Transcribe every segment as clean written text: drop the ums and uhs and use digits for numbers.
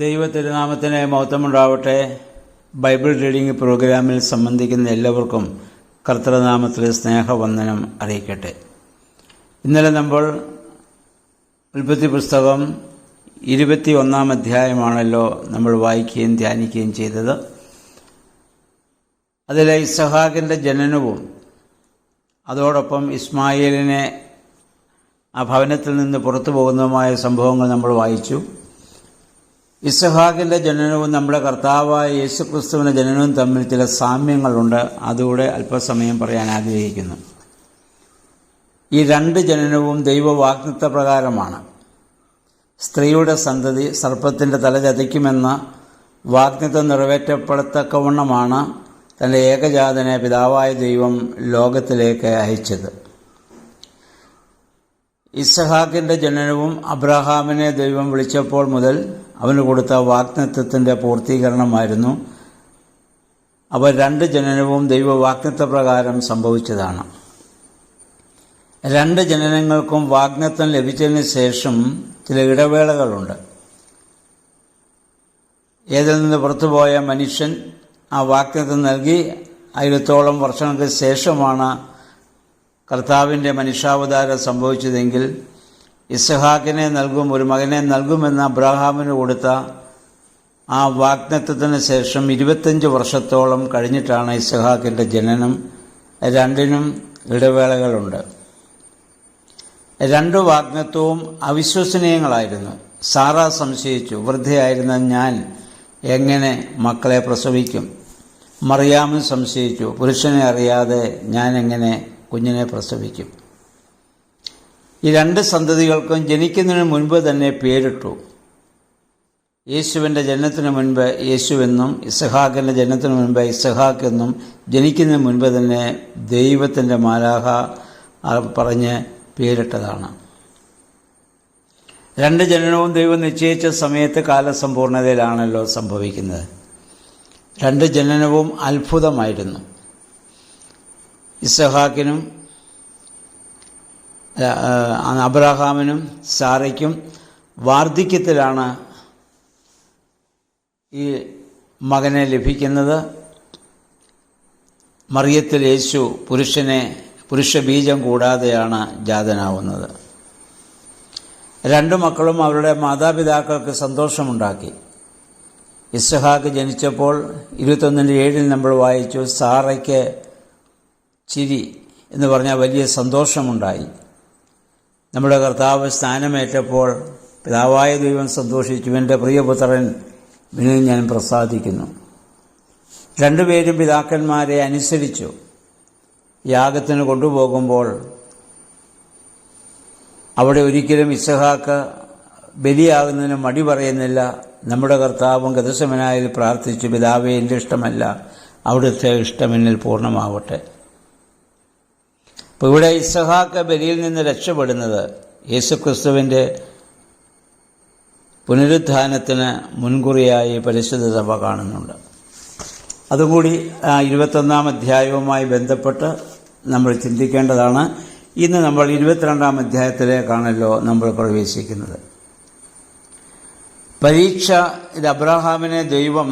ദൈവതിരുനാമത്തിന് മഹത്വമുണ്ടാവട്ടെ. Bible reading പ്രോഗ്രാമിൽ സംബന്ധിക്കുന്ന എല്ലാവർക്കും കർത്തൃനാമത്തിൽ സ്നേഹവന്ദനം അറിയിക്കട്ടെ. ഇന്നലെ നമ്മൾ ഉൽപ്പത്തി പുസ്തകം 21 അധ്യായമാണല്ലോ നമ്മൾ വായിക്കുകയും ധ്യാനിക്കുകയും ചെയ്തത്. അതിലെ ഇസ്ഹാക്കിൻ്റെ ജനനവും അതോടൊപ്പം ഇസ്മായേലിനെ ആ ഭവനത്തിൽ നിന്ന് പുറത്തു പോകുന്നതുമായ സംഭവങ്ങൾ നമ്മൾ വായിച്ചു. ഇസ്ഹാക്കിൻ്റെ ജനനവും നമ്മുടെ കർത്താവായ യേശുക്രിസ്തുവിൻ്റെ ജനനവും തമ്മിൽ ചില സാമ്യങ്ങളുണ്ട്. അതുകൂടെ അല്പസമയം പറയാൻ ആഗ്രഹിക്കുന്നു. ഈ രണ്ട് ജനനവും ദൈവവാഗ്ദത്ത പ്രകാരമാണ്. സ്ത്രീയുടെ സന്തതി സർപ്പത്തിൻ്റെ തല ചതയ്ക്കുമെന്ന വാഗ്ദത്തം നിറവേറ്റപ്പെടത്തക്കവണ്ണമാണ് തൻ്റെ ഏകജാതനെ പിതാവായ ദൈവം ലോകത്തിലേക്ക് അയച്ചത്. ഇസ്ഹാക്കിൻ്റെ ജനനവും അബ്രഹാമിനെ ദൈവം വിളിച്ചപ്പോൾ മുതൽ അവന് കൊടുത്ത വാഗ്ദത്തത്തിൻ്റെ പൂർത്തീകരണമായിരുന്നു. അവ രണ്ട് ജനനവും ദൈവവാഗ്ദത്ത പ്രകാരം സംഭവിച്ചതാണ്. രണ്ട് ജനനങ്ങൾക്കും വാഗ്ദത്തം ലഭിച്ചതിന് ശേഷം ചില ഇടവേളകളുണ്ട്. ഏതിൽ നിന്ന് പുറത്തുപോയ മനുഷ്യൻ ആ വാഗ്ദത്തം നൽകി 1000 വർഷങ്ങൾക്ക് ശേഷമാണ് കർത്താവിൻ്റെ മനുഷ്യാവതാരം സംഭവിച്ചതെങ്കിൽ ഇസ്ഹാക്കിനെ നൽകും, ഒരു മകനെ നൽകുമെന്ന് അബ്രഹാമിന് കൊടുത്ത ആ വാഗ്ദത്തത്തിന് ശേഷം 25 വർഷത്തോളം കഴിഞ്ഞിട്ടാണ് ഇസ്ഹാക്കിൻ്റെ ജനനം. രണ്ടിനും ഇടവേളകളുണ്ട്. രണ്ട് വാഗ്ദത്തവും അവിശ്വസനീയങ്ങളായിരുന്നു. സാറ സംശയിച്ചു, വൃദ്ധയായിരുന്ന ഞാൻ എങ്ങനെ മക്കളെ പ്രസവിക്കും? മറിയാമും സംശയിച്ചു, പുരുഷനെ അറിയാതെ ഞാൻ എങ്ങനെ കുഞ്ഞിനെ പ്രസവിക്കും? ഈ രണ്ട് സന്തതികൾക്കും ജനിക്കുന്നതിന് മുൻപ് തന്നെ പേരിട്ടു. യേശുവിൻ്റെ ജനനത്തിന് മുൻപ് യേശുവെന്നും ഇസ്ഹാക്കിൻ്റെ ജനനത്തിന് മുൻപ് ഇസ്ഹാക്ക് എന്നും ജനിക്കുന്നതിന് മുൻപ് തന്നെ ദൈവത്തിൻ്റെ മാലാഖ പറഞ്ഞ് പേരിട്ടതാണ്. രണ്ട് ജനനവും ദൈവം നിശ്ചയിച്ച സമയത്ത് കാലസമ്പൂർണതയിലാണല്ലോ സംഭവിക്കുന്നത്. രണ്ട് ജനനവും അത്ഭുതമായിരുന്നു. ഇസ്ഹാക്കിനും അബ്രഹാമിനും സാറയ്ക്കും വാർദ്ധക്യത്തിലാണ് ഈ മകനെ ലഭിക്കുന്നത്. മറിയത്തിൽ യേശു പുരുഷബീജം കൂടാതെയാണ് ജാതനാവുന്നത്. രണ്ടു മക്കളും അവരുടെ മാതാപിതാക്കൾക്ക് സന്തോഷമുണ്ടാക്കി. ഇസ്ഹാക്ക് ജനിച്ചപ്പോൾ 21:7 നമ്മൾ വായിച്ചു, സാറയ്ക്ക് ചിരി എന്ന് പറഞ്ഞാൽ വലിയ സന്തോഷമുണ്ടായി. നമ്മുടെ കർത്താവ് സ്ഥാനമേറ്റപ്പോൾ പിതാവായ ദൈവം സന്തോഷിച്ചു, എൻ്റെ പ്രിയപുത്രൻ ഇവനിൽ ഞാൻ പ്രസാദിക്കുന്നു. രണ്ടുപേരും പിതാക്കന്മാരെ അനുസരിച്ചു. യാഗത്തിന് കൊണ്ടുപോകുമ്പോൾ അവിടെ ഒരിക്കലും ഇസ്ഹാക്ക് ബലിയാകുന്നതിന് മടി പറയുന്നില്ല. നമ്മുടെ കർത്താവും ഗെത്സമനായിൽ പ്രാർത്ഥിച്ചു, പിതാവേ, എൻ്റെ ഇഷ്ടമല്ല അവിടുത്തെ ഇഷ്ടം എന്നിൽ പൂർണ്ണമാവട്ടെ. അപ്പോൾ ഇവിടെ ഇസ്ഹാക്ക് ബലിയിൽ നിന്ന് രക്ഷപ്പെടുന്നത് യേശുക്രിസ്തുവിൻ്റെ പുനരുത്ഥാനത്തിന് മുൻകുറിയായി പരിശുദ്ധ സഭ കാണുന്നുണ്ട്. അതുകൂടി 21 അധ്യായവുമായി ബന്ധപ്പെട്ട് നമ്മൾ ചിന്തിക്കേണ്ടതാണ്. ഇന്ന് നമ്മൾ 22 അധ്യായത്തിലേക്കാണല്ലോ നമ്മൾ പ്രവേശിക്കുന്നത്. പരീക്ഷ, ഇത് അബ്രഹാമിനെ ദൈവം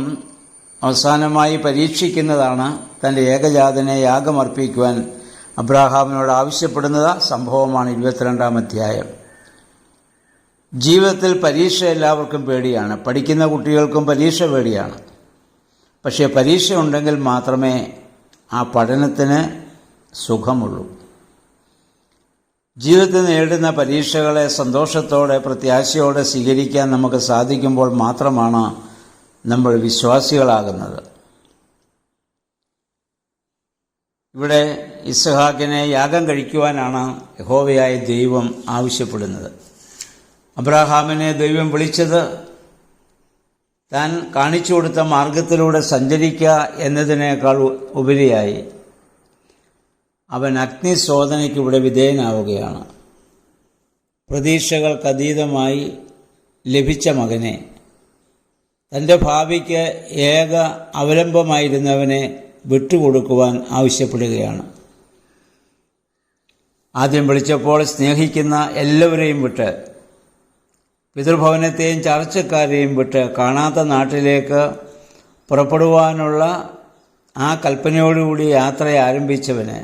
അവസാനമായി പരീക്ഷിക്കുന്നതാണ്. തൻ്റെ ഏകജാതനെ യാഗമർപ്പിക്കുവാൻ അബ്രഹാമിനോട് ആവശ്യപ്പെടുന്നത് സംഭവമാണ് 22 അധ്യായം. ജീവിതത്തിൽ പരീക്ഷ എല്ലാവർക്കും പേടിയാണ്. പഠിക്കുന്ന കുട്ടികൾക്കും പരീക്ഷ പേടിയാണ്. പക്ഷേ പരീക്ഷ ഉണ്ടെങ്കിൽ മാത്രമേ ആ പഠനത്തിന് സുഖമുള്ളൂ. ജീവിതത്തിൽ നേരിടുന്ന പരീക്ഷകളെ സന്തോഷത്തോടെ പ്രത്യാശയോടെ സ്വീകരിക്കാൻ നമുക്ക് സാധിക്കുമ്പോൾ മാത്രമാണ് നമ്മൾ വിശ്വാസികളാകുന്നത്. ഇവിടെ ഇസ്ഹാക്കിനെ യാഗം കഴിക്കുവാനാണ് യഹോവയായ ദൈവം ആവശ്യപ്പെടുന്നത്. അബ്രഹാമിനെ ദൈവം വിളിച്ചത് താൻ കാണിച്ചു കൊടുത്ത മാർഗത്തിലൂടെ സഞ്ചരിക്കുക എന്നതിനേക്കാൾ ഉപരിയായി അവൻ അഗ്നിശോധനയ്ക്ക് ഇവിടെ വിധേയനാവുകയാണ്. പ്രതീക്ഷകൾക്കതീതമായി ലഭിച്ച മകനെ, തൻ്റെ ഭാവിക്ക് ഏക അവലംബമായിരുന്നവനെ വിട്ടുകൊടുക്കുവാൻ ആവശ്യപ്പെടുകയാണ്. ആദ്യം വിളിച്ചപ്പോൾ സ്നേഹിക്കുന്ന എല്ലാവരെയും വിട്ട് പിതൃഭവനത്തെയും ചാർച്ചക്കാരെയും വിട്ട് കാണാത്ത നാട്ടിലേക്ക് പുറപ്പെടുവാനുള്ള ആ കൽപ്പനയോടുകൂടി യാത്ര ആരംഭിച്ചവന്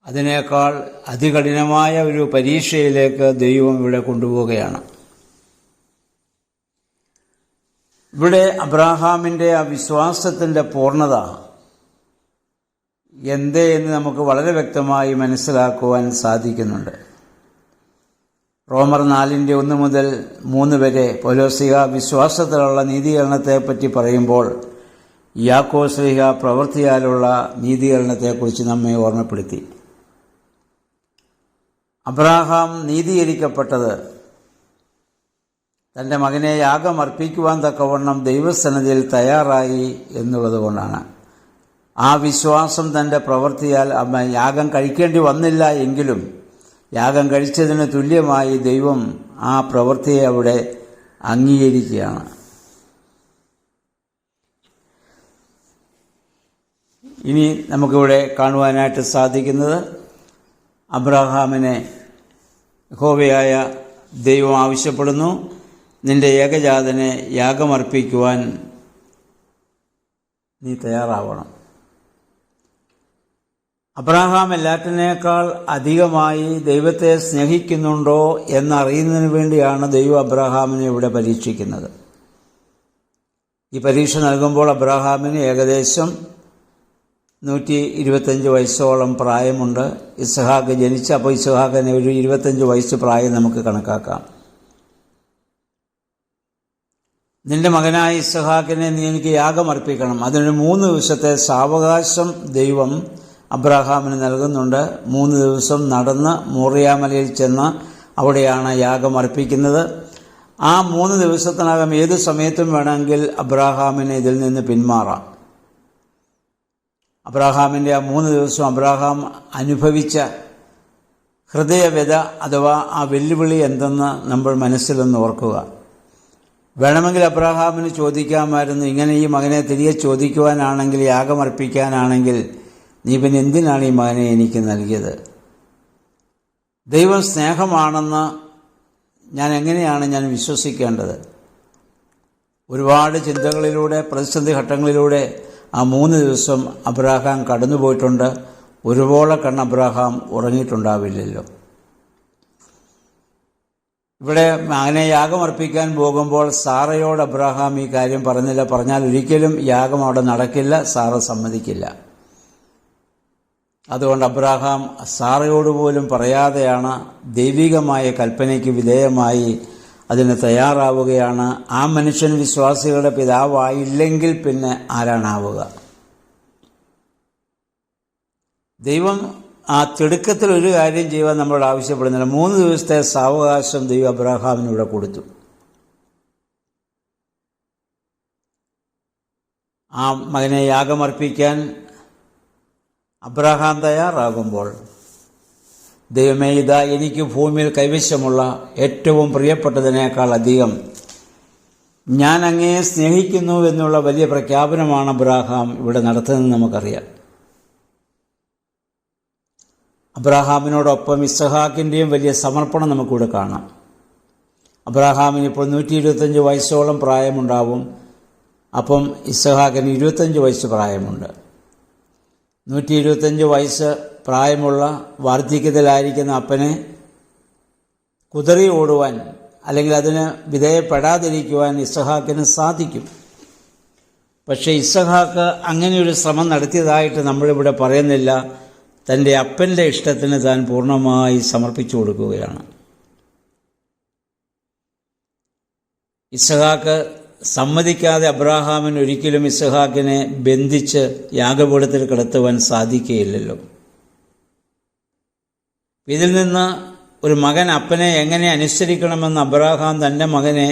അതിനേക്കാൾ അതികഠിനമായ ഒരു പരീക്ഷയിലേക്ക് ദൈവം ഇവിടെ കൊണ്ടുപോവുകയാണ്. ഇവിടെ അബ്രാഹാമിൻ്റെ ആ വിശ്വാസത്തിൻ്റെ പൂർണ്ണത എന്തേ എന്ന് നമുക്ക് വളരെ വ്യക്തമായി മനസ്സിലാക്കുവാൻ സാധിക്കുന്നുണ്ട്. റോമർ 4:1 മുതൽ 3 വരെ പൗലോസ്ലീഹ വിശ്വാസത്തിലുള്ള നീതീകരണത്തെപ്പറ്റി പറയുമ്പോൾ യാക്കോബ് ശ്ലീഹ പ്രവൃത്തിയാലുള്ള നീതീകരണത്തെക്കുറിച്ച് നമ്മെ ഓർമ്മപ്പെടുത്തി. അബ്രാഹാം നീതീകരിക്കപ്പെട്ടത് തൻ്റെ മകനെ യാഗം അർപ്പിക്കുവാൻ തക്കവണ്ണം ദൈവസന്നിധിയിൽ തയ്യാറായി എന്നുള്ളത് കൊണ്ടാണ്. ആ വിശ്വാസം തൻ്റെ പ്രവൃത്തിയാൽ യാഗം കഴിക്കേണ്ടി വന്നില്ല എങ്കിലും യാഗം കഴിച്ചതിന് തുല്യമായി ദൈവം ആ പ്രവൃത്തിയെ അവിടെ അംഗീകരിക്കുകയാണ്. ഇനി നമുക്കിവിടെ കാണുവാനായിട്ട് സാധിക്കുന്നത് അബ്രാഹാമിനെ യഹോവയായ ദൈവം ആവശ്യപ്പെടുന്നു, നിന്റെ ഏകജാതനെ യാഗമർപ്പിക്കുവാൻ നീ തയ്യാറാവണം. അബ്രാഹാം എല്ലാറ്റിനേക്കാൾ അധികമായി ദൈവത്തെ സ്നേഹിക്കുന്നുണ്ടോ എന്നറിയുന്നതിന് വേണ്ടിയാണ് ദൈവം അബ്രാഹാമിനെ ഇവിടെ പരീക്ഷിക്കുന്നത്. ഈ പരീക്ഷ നൽകുമ്പോൾ അബ്രാഹാമിന് ഏകദേശം 125 വയസ്സോളം പ്രായമുണ്ട്. ഇസ്ഹാക്ക് ജനിച്ച, അപ്പോൾ ഇസ്ഹാക്കിന് ഒരു 25 വയസ്സ് പ്രായം നമുക്ക് കണക്കാക്കാം. നിന്റെ മകനായ ഇസ്ഹാക്കിനെ നീ എനിക്ക് യാഗമർപ്പിക്കണം. അതിന് 3 ദിവസത്തെ സാവകാശം ദൈവം അബ്രാഹാമിന് നൽകുന്നുണ്ട്. 3 ദിവസം നടന്ന് മോറിയാമലയിൽ ചെന്ന് അവിടെയാണ് യാഗമർപ്പിക്കുന്നത്. ആ 3 ദിവസത്തിനകം ഏത് സമയത്തും വേണമെങ്കിൽ അബ്രാഹാമിന് ഇതിൽ നിന്ന് പിന്മാറാം. അബ്രാഹാമിൻ്റെ ആ 3 ദിവസം അബ്രാഹാം അനുഭവിച്ച ഹൃദയവ്യത അഥവാ ആ വെല്ലുവിളി എന്തെന്ന് നമ്മൾ മനസ്സിലൊന്ന് ഓർക്കുക. വേണമെങ്കിൽ അബ്രാഹാമിന് ചോദിക്കാമായിരുന്നു, ഇങ്ങനെ ഈ മകനെ തിരികെ ചോദിക്കുവാനാണെങ്കിൽ, യാഗമർപ്പിക്കാനാണെങ്കിൽ നീ പിന്നെ എന്തിനാണ് ഈ മകനെ എനിക്ക് നൽകിയത്? ദൈവം സ്നേഹമാണെന്ന് എങ്ങനെയാണ് ഞാൻ വിശ്വസിക്കേണ്ടത്? ഒരുപാട് ചിന്തകളിലൂടെ, പ്രതിസന്ധി ഘട്ടങ്ങളിലൂടെ ആ 3 ദിവസം അബ്രാഹാം കടന്നുപോയിട്ടുണ്ട്. ഒരുപോലെ അബ്രാഹാം ഉറങ്ങിയിട്ടുണ്ടാവില്ലല്ലോ. ഇവിടെ മകനെ യാഗമർപ്പിക്കാൻ പോകുമ്പോൾ സാറയോട് അബ്രാഹാം ഈ കാര്യം പറഞ്ഞില്ല. പറഞ്ഞാൽ ഒരിക്കലും യാഗം അവിടെ നടക്കില്ല, സാറ സമ്മതിക്കില്ല. അതുകൊണ്ട് അബ്രാഹാം സാറയോട് പോലും പറയാതെയാണ് ദൈവികമായ കൽപ്പനയ്ക്ക് വിധേയമായി അതിന് തയ്യാറാവുകയാണ്. ആ മനുഷ്യൻ വിശ്വാസികളുടെ പിതാവായില്ലെങ്കിൽ പിന്നെ ആരാണാവുക? ദൈവം ആ തിടുക്കത്തിൽ ഒരു കാര്യം ചെയ്യുവാൻ നമ്മളോട് ആവശ്യപ്പെടുന്നില്ല. 3 ദിവസത്തെ സാവകാശം ദൈവം അബ്രാഹാമിനിവിടെ കൊടുത്തു. ആ മകനെ യാഗമർപ്പിക്കാൻ അബ്രാഹാം തയ്യാറാകുമ്പോൾ, ദൈവമേ, ഇതാ എനിക്ക് ഭൂമിയിൽ കൈവശമുള്ള ഏറ്റവും പ്രിയപ്പെട്ടതിനേക്കാൾ അധികം ഞാൻ അങ്ങയെ സ്നേഹിക്കുന്നു എന്നുള്ള വലിയ പ്രഖ്യാപനമാണ് അബ്രാഹാം ഇവിടെ നടത്തുന്നതെന്ന് നമുക്കറിയാം. അബ്രാഹാമിനോടൊപ്പം ഇസ്ഹാക്കിൻ്റെയും വലിയ സമർപ്പണം നമുക്കിവിടെ കാണാം. അബ്രാഹാമിന് ഇപ്പോൾ 125 വയസ്സോളം പ്രായമുണ്ടാവും. അപ്പം ഇസ്ഹാക്കിന് 25 വയസ്സ് പ്രായമുണ്ട്. 125 വയസ്സ് പ്രായമുള്ള വാർദ്ധക്യത്തിലായിരിക്കുന്ന അപ്പനെ കുതറി ഓടുവാൻ അല്ലെങ്കിൽ അതിന് വിധേയപ്പെടാതിരിക്കുവാൻ ഇസ്ഹാക്കിന് സാധിക്കും. പക്ഷേ ഇസ്ഹാക്ക് അങ്ങനെയൊരു ശ്രമം നടത്തിയതായിട്ട് നമ്മളിവിടെ പറയുന്നില്ല. തൻ്റെ അപ്പൻ്റെ ഇഷ്ടത്തിന് താൻ പൂർണ്ണമായി സമർപ്പിച്ചു കൊടുക്കുകയാണ്. ഇസ്ഹാക്ക് സമ്മതിക്കാതെ അബ്രാഹാമിന് ഒരിക്കലും ഇസ്ഹാക്കിനെ ബന്ധിച്ച് യാഗപീഠത്തിൽ കിടത്തുവാൻ സാധിക്കുകയില്ലല്ലോ. ഇതിൽ നിന്ന് ഒരു മകൻ അപ്പനെ എങ്ങനെ അനുസരിക്കണമെന്ന് അബ്രാഹാം തൻ്റെ മകനെ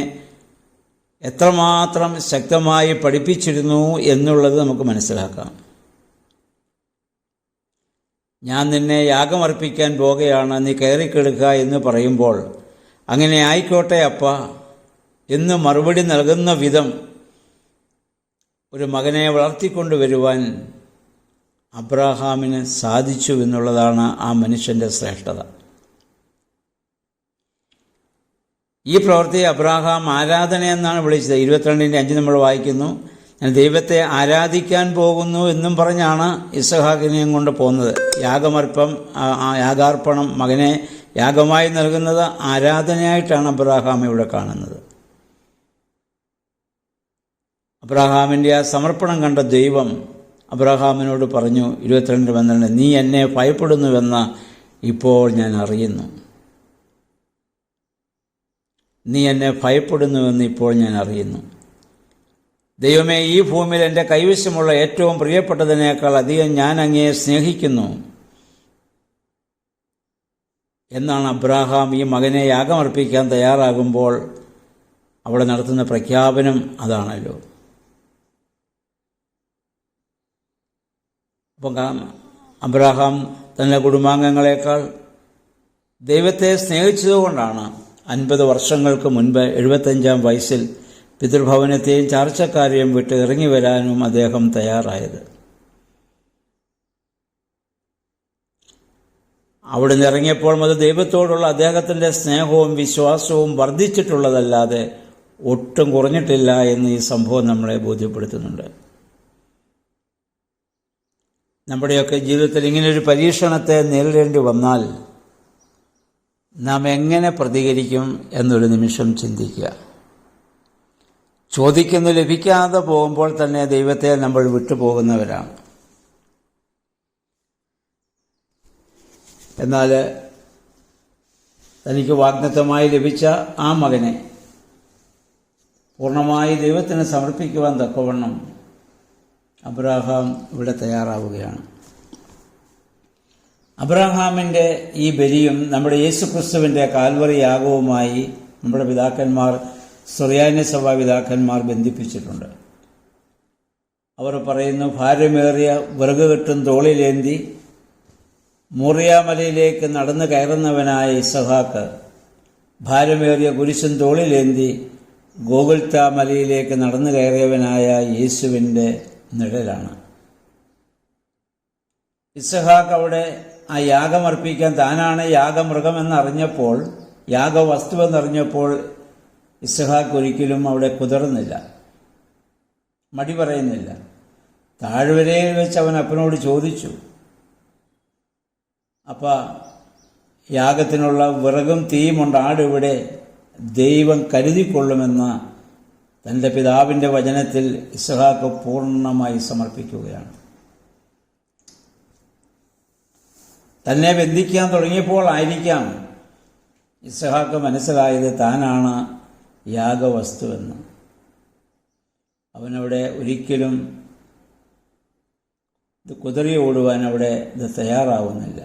എത്രമാത്രം ശക്തമായി പഠിപ്പിച്ചിരുന്നു എന്നുള്ളത് നമുക്ക് മനസ്സിലാക്കാം. ഞാൻ നിന്നെ യാഗമർപ്പിക്കാൻ പോകുകയാണ്, നീ കയറിക്കെടുക്കുക എന്ന് പറയുമ്പോൾ, അങ്ങനെ ആയിക്കോട്ടെ അപ്പ എന്ന് മറുപടി നൽകുന്ന വിധം ഒരു മകനെ വളർത്തിക്കൊണ്ടുവരുവാൻ അബ്രാഹാമിന് സാധിച്ചു എന്നുള്ളതാണ് ആ മനുഷ്യൻ്റെ ശ്രേഷ്ഠത. ഈ പ്രവൃത്തിയെ അബ്രാഹാം ആരാധന എന്നാണ് വിളിച്ചത്. 22:5 നമ്മൾ വായിക്കുന്നു, ഞാൻ ദൈവത്തെ ആരാധിക്കാൻ പോകുന്നു എന്നും പറഞ്ഞാണ് ഇസഹാക്കിനെയും കൊണ്ട് പോകുന്നത്. യാഗാർപ്പണം, മകനെ യാഗമായി നൽകുന്നത് ആരാധനയായിട്ടാണ് അബ്രാഹാം ഇവിടെ കാണുന്നത്. അബ്രാഹാമിൻ്റെ ആ സമർപ്പണം കണ്ട ദൈവം അബ്രാഹാമിനോട് പറഞ്ഞു 22:12, നീ എന്നെ ഭയപ്പെടുന്നുവെന്ന് ഇപ്പോൾ ഞാൻ അറിയുന്നു. നീ എന്നെ ഭയപ്പെടുന്നുവെന്ന് ഇപ്പോൾ ഞാൻ അറിയുന്നു. ദൈവമേ, ഈ ഭൂമിയിൽ എൻ്റെ കൈവശമുള്ള ഏറ്റവും പ്രിയപ്പെട്ടതിനേക്കാൾ അധികം ഞാൻ അങ്ങയെ സ്നേഹിക്കുന്നു എന്നാണ് അബ്രാഹാം ഈ മകനെ യാഗമർപ്പിക്കാൻ തയ്യാറാകുമ്പോൾ അവിടെ നടത്തുന്ന പ്രഖ്യാപനം അതാണല്ലോ. അപ്പം അബ്രാഹാം തൻ്റെ കുടുംബാംഗങ്ങളെക്കാൾ ദൈവത്തെ സ്നേഹിച്ചതുകൊണ്ടാണ് 50 വർഷങ്ങൾക്ക് മുൻപ് 75-ാം വയസ്സിൽ പിതൃഭവനത്തെയും ചാർച്ചക്കാരെയും വിട്ട് ഇറങ്ങി വരാനും അദ്ദേഹം തയ്യാറായത്. അവിടുന്ന് ഇറങ്ങിയപ്പോൾ മുതൽ ദൈവത്തോടുള്ള അദ്ദേഹത്തിൻ്റെ സ്നേഹവും വിശ്വാസവും വർദ്ധിച്ചിട്ടുള്ളതല്ലാതെ ഒട്ടും കുറഞ്ഞിട്ടില്ല എന്ന് ഈ സംഭവം നമ്മളെ ബോധ്യപ്പെടുത്തുന്നുണ്ട്. നമ്മുടെയൊക്കെ ജീവിതത്തിൽ ഇങ്ങനൊരു പരീക്ഷണത്തെ നേരിടേണ്ടി വന്നാൽ നാം എങ്ങനെ പ്രതികരിക്കും എന്നൊരു നിമിഷം ചിന്തിക്കുക. ചോദിക്കുന്നു ലഭിക്കാതെ പോകുമ്പോൾ തന്നെ ദൈവത്തെ നമ്മൾ വിട്ടുപോകുന്നവരാണ്. എന്നാൽ തനിക്ക് വാഗ്ദത്തമായി ലഭിച്ച ആ മകനെ പൂർണ്ണമായി ദൈവത്തിന് സമർപ്പിക്കുവാൻ തക്കവണ്ണം അബ്രാഹാം ഇവിടെ തയ്യാറാവുകയാണ്. അബ്രാഹാമിൻ്റെ ഈ ബലിയും നമ്മുടെ യേശുക്രിസ്തുവിൻ്റെ കാൽവറി യാഗവുമായി നമ്മുടെ പിതാക്കന്മാർ, സുറിയാനി സഭാ പിതാക്കന്മാർ ബന്ധിപ്പിച്ചിട്ടുണ്ട്. അവർ പറയുന്നു, ഭാരമേറിയ വിറക് കെട്ടും തോളിലേന്തി മോറിയാമലയിലേക്ക് നടന്നു കയറുന്നവനായ ഇസഹാക്ക് ഭാരമേറിയ കുരിശും തോളിലേന്തി ഗോകുൽത്താ മലയിലേക്ക് നടന്നു കയറിയവനായ യേശുവിൻ്റെ നിഴലാണ്. ഇസഹാക്ക് അവിടെ ആ യാഗമർപ്പിക്കാൻ താനാണ് യാഗമൃഗമെന്നറിഞ്ഞപ്പോൾ, യാഗവസ്തുവെന്നറിഞ്ഞപ്പോൾ ഇസഹാക്ക് ഒരിക്കലും അവിടെ കുതിർന്നില്ല, മടി പറയുന്നില്ല. താഴ്വരയിൽ വെച്ച് അവൻ അപ്പനോട് ചോദിച്ചു, അപ്പം യാഗത്തിനുള്ള വിറകും തീയുമുണ്ട്, ആടിവിടെ, ദൈവം കരുതിക്കൊള്ളുമെന്ന തൻ്റെ പിതാവിൻ്റെ വചനത്തിൽ ഇസഹാക്ക് പൂർണ്ണമായി സമർപ്പിക്കുകയാണ്. തന്നെ ബന്ധിക്കാൻ തുടങ്ങിയപ്പോൾ ആയിരിക്കാം ഇസഹാക്ക് മനസ്സിലായത് താനാണ് യാഗവസ്തുവെന്ന്. അവനവിടെ ഒരിക്കലും ഇത് കുതിറി ഓടുവാൻ അവിടെ ഇത് തയ്യാറാവുന്നില്ല.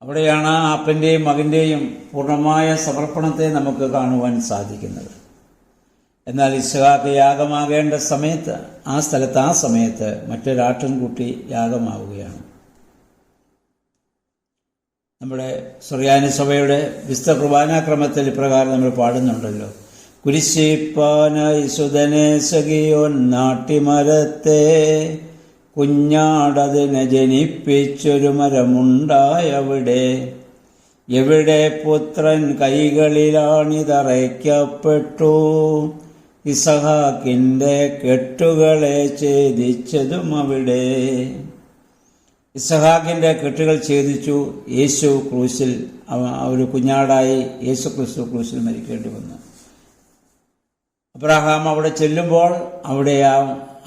അവിടെയാണ് അപ്പൻ്റെയും മകൻ്റെയും പൂർണ്ണമായ സമർപ്പണത്തെ നമുക്ക് കാണുവാൻ സാധിക്കുന്നത്. എന്നാൽ ഇസ്ഹാക്ക് യാഗമാകേണ്ട സമയത്ത് ആ സമയത്ത് മറ്റൊരാട്ടിൻകുട്ടി യാഗമാവുകയാണ്. നമ്മുടെ സുറിയാനി സഭയുടെ വിശുദ്ധ കുർബാനാക്രമത്തിൽ ഇപ്രകാരം നമ്മൾ പാടുന്നുണ്ടല്ലോ, കുരിശിപ്പാനായി സുതനെ സഖിയോൻ നാട്ടിമരത്തെ കുഞ്ഞാടതിനെ ജനിപ്പിച്ചൊരു മരമുണ്ടായവിടെ, എവിടെ പുത്രൻ കൈകളിലാണിതറയ്ക്കപ്പെട്ടു, ഇസഹാക്കിൻ്റെ കെട്ടുകളെ ഛേദിച്ചതും അവിടെ. ഇസഹാക്കിൻ്റെ കെട്ടുകൾ ഛേദിച്ചു. യേശു ക്രൂശിൽ, ഒരു കുഞ്ഞാടായി യേശു ക്രിസ്തു ക്രൂശിൽ മരിക്കേണ്ടി വന്നു. അബ്രഹാം അവിടെ ചെല്ലുമ്പോൾ അവിടെ ആ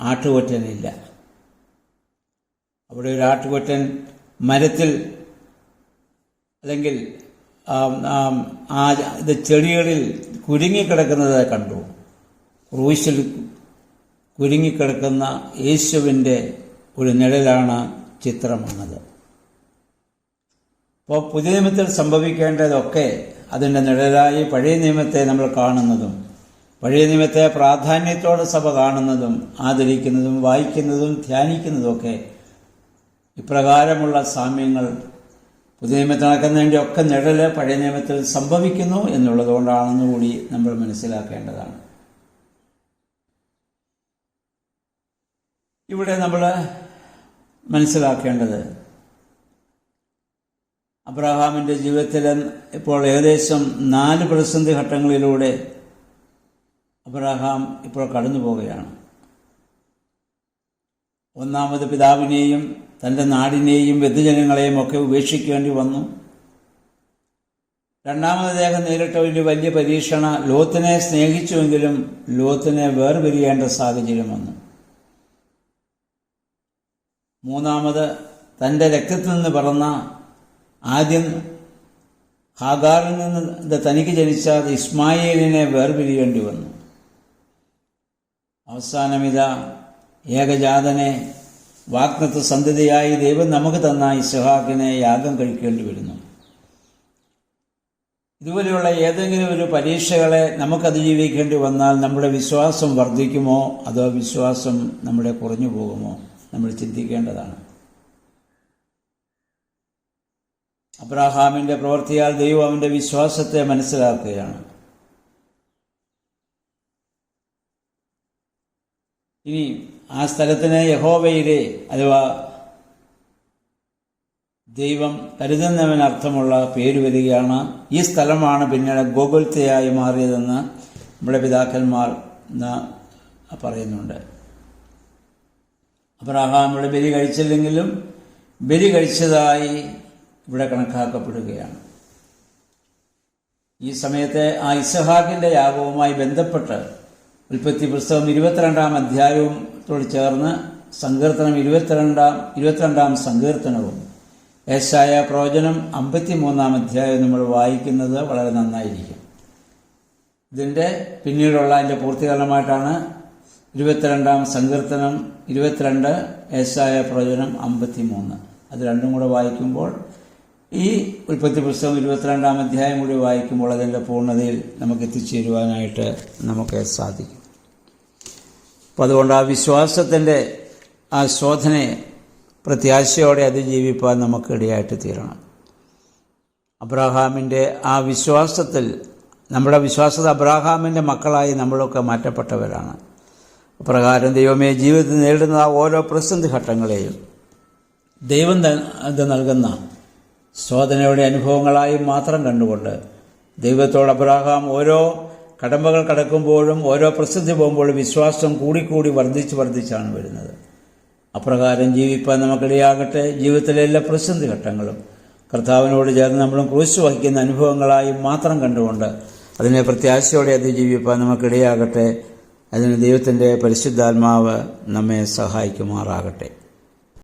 ആട്ടുകൊറ്റനില്ല. അവിടെ ഒരു ആട്ടുകൊറ്റൻ മരത്തിൽ അല്ലെങ്കിൽ ഇത് ചെടികളിൽ കുരുങ്ങിക്കിടക്കുന്നത് കണ്ടു. ക്രൂശിൽ കുരുങ്ങിക്കിടക്കുന്ന യേശുവിൻ്റെ ഒരു നിഴലാണ് ചിത്രമാണത്. അപ്പോൾ പുതിയ നിയമത്തിൽ സംഭവിക്കേണ്ടതൊക്കെ അതിൻ്റെ നിഴലായി പഴയ നിയമത്തെ നമ്മൾ കാണുന്നതും, പഴയ നിയമത്തെ പ്രാധാന്യത്തോടെ സഭ കാണുന്നതും ആദരിക്കുന്നതും വായിക്കുന്നതും ധ്യാനിക്കുന്നതുമൊക്കെ ഇപ്രകാരമുള്ള സാമ്യങ്ങൾ പുതിയ നിയമത്തിൽ നടക്കുന്നതിൻ്റെയൊക്കെ നിഴല് പഴയ നിയമത്തിൽ സംഭവിക്കുന്നു എന്നുള്ളതുകൊണ്ടാണെന്ന് കൂടി നമ്മൾ മനസ്സിലാക്കേണ്ടതാണ്. ഇവിടെ നമ്മൾ മനസ്സിലാക്കേണ്ടത് അബ്രഹാമിൻ്റെ ജീവിതത്തിൽ ഇപ്പോൾ ഏകദേശം 4 പ്രതിസന്ധി ഘട്ടങ്ങളിലൂടെ അബ്രഹാം ഇപ്പോൾ കടന്നു പോവുകയാണ്. ഒന്നാമത് പിതാവിനെയും തൻ്റെ നാടിനെയും ബന്ധുജനങ്ങളെയും ഒക്കെ ഉപേക്ഷിക്കേണ്ടി വന്നു. രണ്ടാമത് അദ്ദേഹം നേരിട്ട ഒരു വലിയ പരീക്ഷണ, ലോത്തിനെ സ്നേഹിച്ചുവെങ്കിലും ലോത്തിനെ വേർപിരിയേണ്ട സാഹചര്യം വന്നു. മൂന്നാമത് തൻ്റെ രക്തത്തിൽ നിന്ന് പിറന്ന ആദ്യം ഹാഗാറിൽ നിന്ന് തനിക്ക് ജനിച്ച ഇസ്മായേലിനെ വേർപിരിയേണ്ടി വന്നു. അവസാനമിതാ ഏകജാതനെ വാഗ്ദത്ത സന്തതിയായി ദൈവം നമുക്ക് തന്ന ഇസ്ഹാക്കിനെ യാഗം കഴിക്കേണ്ടി വരുന്നു. ഇതുപോലെയുള്ള ഏതെങ്കിലും ഒരു പരീക്ഷകളെ നമുക്ക് അതിജീവിക്കേണ്ടി വന്നാൽ നമ്മുടെ വിശ്വാസം വർദ്ധിക്കുമോ അതോ വിശ്വാസം നമ്മുടെ കുറഞ്ഞു പോകുമോ നമ്മൾ ചിന്തിക്കേണ്ടതാണ്. അബ്രഹാമിൻ്റെ പ്രവൃത്തിയാൽ ദൈവം അവൻ്റെ വിശ്വാസത്തെ മനസ്സിലാക്കുകയാണ്. ഇനി ആ സ്ഥലത്തിന് യഹോവയിലെ അഥവാ ദൈവം കരുതുന്നവനർത്ഥമുള്ള പേര് വരികയാണ്. ഈ സ്ഥലമാണ് പിന്നീട് ഗോകുൽത്തയായി മാറിയതെന്ന് നമ്മുടെ പിതാക്കന്മാർ പറയുന്നുണ്ട്. അബ്രഹാം ഇവിടെ ബലി കഴിച്ചില്ലെങ്കിലും ബലി കഴിച്ചതായി ഇവിടെ കണക്കാക്കപ്പെടുകയാണ്. ഈ സമയത്തെ ആ ഇസ്ഹാക്കിൻ്റെ യാഗവുമായി ബന്ധപ്പെട്ട് ഉൽപ്പത്തി പുസ്തകം 22-ാം അധ്യായത്തോട് ചേർന്ന് സങ്കീർത്തനം 22-ാം സങ്കീർത്തനവും യെശയ്യാ പ്രവചനം 53-ാം അധ്യായം നമ്മൾ വായിക്കുന്നത് വളരെ നന്നായിരിക്കും. ഇതിൻ്റെ പിന്നീടുള്ള അതിൻ്റെ പൂർത്തീകരണമായിട്ടാണ് 22-ാം സങ്കീർത്തനം 22, യെശയ്യാ പ്രവചനം 53. അത് രണ്ടും കൂടെ വായിക്കുമ്പോൾ ഈ ഉൽപ്പത്തി പുസ്തകം 22-ാം അധ്യായം കൂടി വായിക്കുമ്പോൾ അതിൻ്റെ പൂർണ്ണതയിൽ നമുക്ക് എത്തിച്ചേരുവാനായിട്ട് നമുക്ക് സാധിക്കും. അപ്പോൾ അതുകൊണ്ട് ആ വിശ്വാസത്തിൻ്റെ ആ ശോധനയെ പ്രത്യാശയോടെ അതിജീവിപ്പാൻ നമുക്ക് ഇടയായിട്ട് തീരണം. അബ്രഹാമിൻ്റെ ആ വിശ്വാസത്തിൽ നമ്മുടെ വിശ്വാസത അബ്രഹാമിൻ്റെ മക്കളായി നമ്മളൊക്കെ മാറ്റപ്പെട്ടവരാണ്. അപ്രകാരം ദൈവമേ ജീവിതത്തിൽ നേരിടുന്ന ഓരോ പ്രതിസന്ധി ഘട്ടങ്ങളെയും ദൈവം അത് നൽകുന്ന ശോധനയുടെ അനുഭവങ്ങളായി മാത്രം കണ്ടുകൊണ്ട് ദൈവത്തോട് അബ്രഹാം ഓരോ കടമ്പകൾ കടക്കുമ്പോഴും ഓരോ പ്രതിസന്ധി പോകുമ്പോഴും വിശ്വാസം കൂടിക്കൂടി വർദ്ധിച്ചാണ് വരുന്നത്. അപ്രകാരം ജീവിപ്പാൻ നമുക്കിടയാകട്ടെ. ജീവിതത്തിലെ എല്ലാ പ്രതിസന്ധി ഘട്ടങ്ങളും കർത്താവിനോട് ചേർന്ന് നമ്മളും ക്രൂശ് വഹിക്കുന്ന അനുഭവങ്ങളായി മാത്രം കണ്ടുകൊണ്ട് അതിനെ പ്രത്യാശയോടെ അതിജീവിപ്പാൻ നമുക്കിടയാകട്ടെ. അതിന് ദൈവത്തിൻ്റെ പരിശുദ്ധാത്മാവ് നമ്മെ സഹായിക്കുമാറാകട്ടെ.